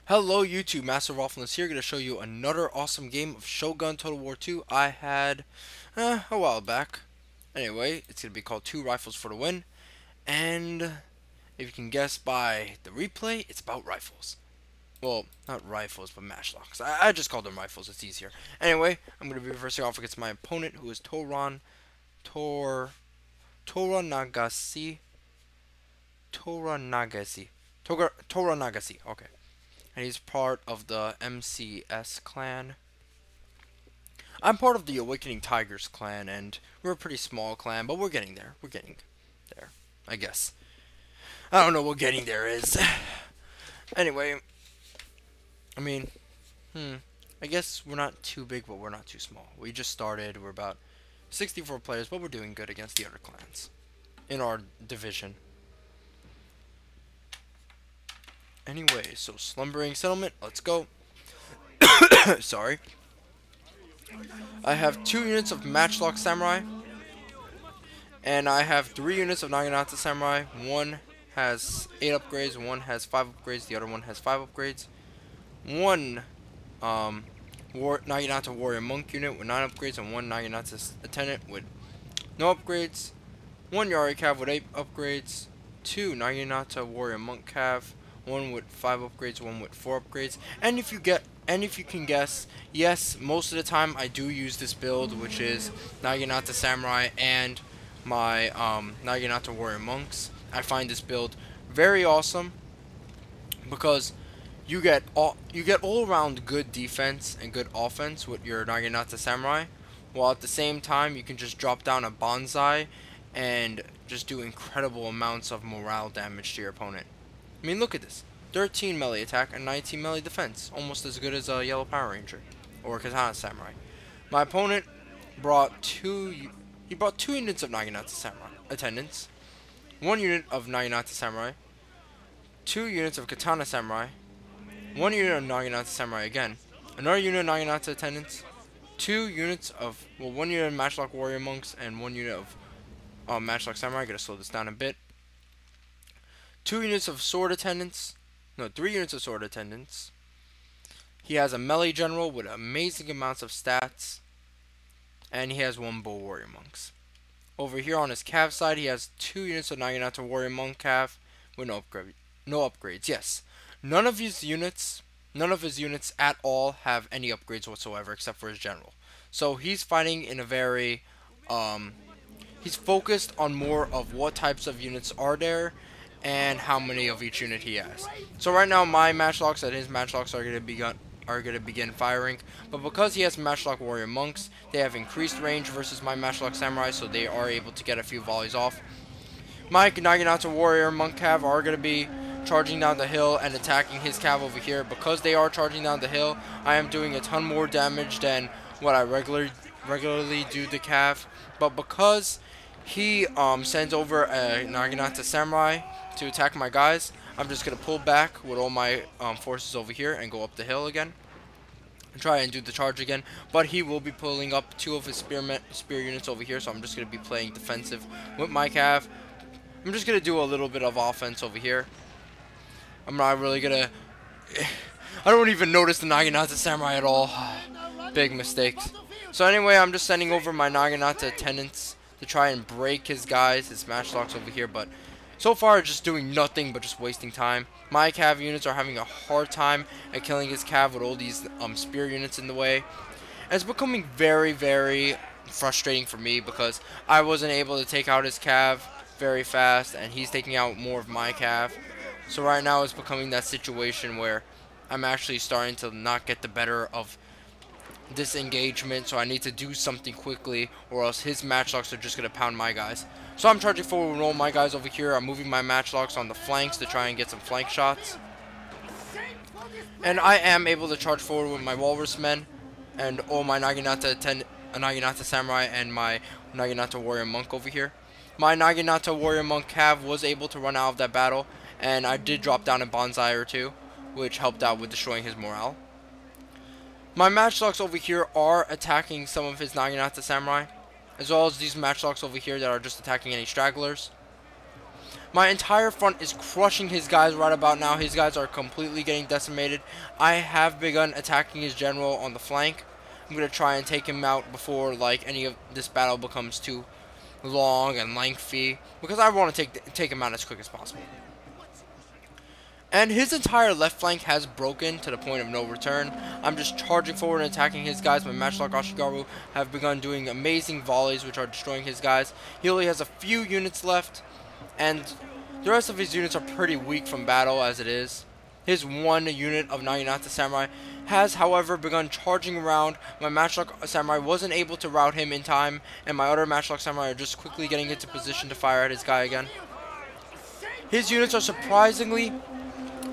Hello YouTube, Master of Awfulness here, going to show you another awesome game of Shogun Total War 2 I had a while back. Anyway, it's going to be called Two Rifles for the Win, and if you can guess by the replay, it's about rifles. Well, not rifles, but matchlocks. I just call them rifles, it's easier. Anyway, I'm going to be reversing off against my opponent, who is Tora Nagasi. Tora Nagasi, okay. And he's part of the MCS clan. I'm part of the Awakening Tigers clan, and we're a pretty small clan, but we're getting there. We're getting there, I guess. I don't know what getting there is. Anyway, I mean, I guess we're not too big, but we're not too small. We just started. We're about 64 players, but we're doing good against the other clans in our division. Anyway, so Slumbering Settlement, let's go. Sorry. I have 2 units of Matchlock Samurai, and I have 3 units of Naginata Samurai. One has 8 upgrades, one has 5 upgrades, the other one has 5 upgrades. One Naginata Warrior Monk unit with 9 upgrades, and one Naginata Attendant with no upgrades. One Yari Cav with 8 upgrades, 2 Naginata Warrior Monk Cav, one with 5 upgrades, one with 4 upgrades. And if you can guess, yes, most of the time I do use this build, which is Naginata Samurai and my Naginata Warrior Monks. I find this build very awesome because you get all around good defense and good offense with your Naginata Samurai, while at the same time you can just drop down a bonsai and just do incredible amounts of morale damage to your opponent. I mean, look at this. 13 melee attack and 19 melee defense. Almost as good as a Yellow Power Ranger or Katana Samurai. My opponent brought two units of Naginata Samurai attendants, 1 unit of Naginata Samurai, 2 units of Katana Samurai, 1 unit of Naginata Samurai again, another unit of Naginata attendants, 2 units of, well, 1 unit of Matchlock Warrior Monks, and 1 unit of Matchlock Samurai. I gotta slow this down a bit. 2 units of sword attendants. No, 3 units of sword attendants. He has a melee general with amazing amounts of stats. And he has 1 bull warrior monks. Over here on his cav side, he has 2 units of Naginata warrior monk cav with no upgrades. Yes, none of his units at all have any upgrades whatsoever except for his general. So he's fighting in a very he's focused on more of what types of units are there and how many of each unit he has. So right now my matchlocks and his matchlocks are going to begin firing, but because he has Matchlock Warrior Monks, they have increased range versus my Matchlock Samurai, so they are able to get a few volleys off. My Naginata Warrior Monk Cav are going to be charging down the hill and attacking his cav over here. Because they are charging down the hill, I am doing a ton more damage than what I regularly do to cav, but because he sends over a Naginata Samurai to attack my guys, I'm just going to pull back with all my forces over here and go up the hill again and try and do the charge again. But he will be pulling up 2 of his spear units over here, so I'm just going to be playing defensive with my cav. I'm just going to do a little bit of offense over here. I'm not really going to... I don't even notice the Naginata Samurai at all. Big mistakes. So anyway, I'm just sending over my Naginata attendants to try and break his guys, his matchlocks over here, but so far just doing nothing but just wasting time. My cav units are having a hard time at killing his cav with all these spear units in the way. And it's becoming very, very frustrating for me because I wasn't able to take out his cav very fast, and he's taking out more of my cav. So right now it's becoming that situation where I'm actually starting to not get the better of this engagement, so I need to do something quickly or else his matchlocks are just going to pound my guys. So I'm charging forward with all my guys over here. I'm moving my matchlocks on the flanks to try and get some flank shots. And I am able to charge forward with my walrus men and all my Naginata Samurai and my Naginata Warrior Monk over here. My Naginata Warrior Monk cav was able to run out of that battle, and I did drop down a bonsai or 2, which helped out with destroying his morale. My matchlocks over here are attacking some of his Naginata Samurai, as well as these matchlocks over here that are just attacking any stragglers. My entire front is crushing his guys right about now. His guys are completely getting decimated. I have begun attacking his general on the flank. I'm going to try and take him out before like any of this battle becomes too long and lengthy, because I want to take him out as quick as possible. And his entire left flank has broken to the point of no return. I'm just charging forward and attacking his guys. My Matchlock Ashigaru have begun doing amazing volleys, which are destroying his guys. He only has a few units left, and the rest of his units are pretty weak from battle as it is. His one unit of Naginata Samurai has, however, begun charging around. My Matchlock Samurai wasn't able to rout him in time, and my other Matchlock Samurai are just quickly getting into position to fire at his guy again. His units are surprisingly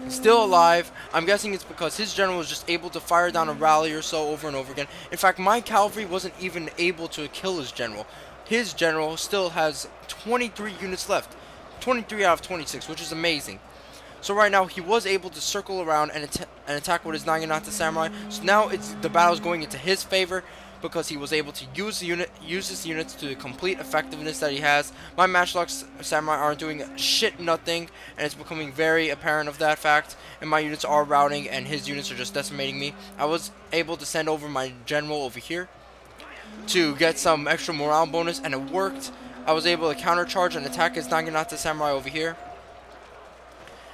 still alive. I'm guessing it's because his general was just able to fire down a rally or so over and over again. In fact, my cavalry wasn't even able to kill his general. His general still has 23 units left. 23 out of 26, which is amazing. So right now, he was able to circle around and attack with his Naginata Samurai. So now the battle's going into his favor, because he was able to use his units to the complete effectiveness that he has. My Matchlock Samurai aren't doing shit nothing, and it's becoming very apparent of that fact. And my units are routing, and his units are just decimating me. I was able to send over my general over here to get some extra morale bonus, and it worked. I was able to countercharge and attack his Naginata Samurai over here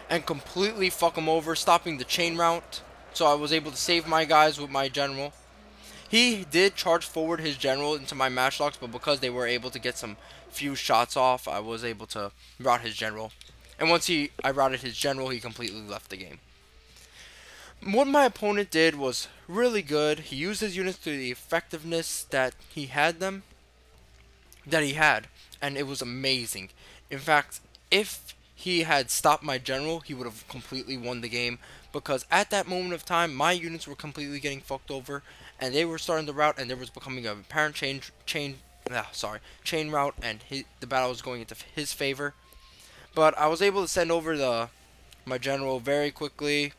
and completely fuck him over, stopping the chain route. So I was able to save my guys with my general. He did charge forward his general into my matchlocks, but because they were able to get some few shots off, I was able to rout his general. And once I routed his general, he completely left the game. What my opponent did was really good. He used his units to the effectiveness that he had, and it was amazing. In fact, if he had stopped my general, he would have completely won the game, because at that moment of time, my units were completely getting fucked over, and they were starting to rout, and there was becoming a apparent chain route, and the battle was going into his favor. But I was able to send over my general very quickly.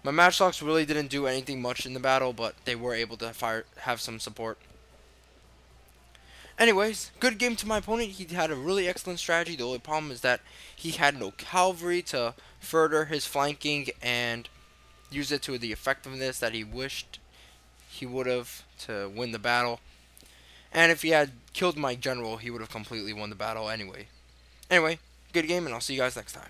My matchlocks really didn't do anything much in the battle, but they were able to have some support. Anyways, good game to my opponent. He had a really excellent strategy. The only problem is that he had no cavalry to further his flanking and use it to the effectiveness that he wished he would have to win the battle. And if he had killed my general, he would have completely won the battle anyway. Anyway, good game, and I'll see you guys next time.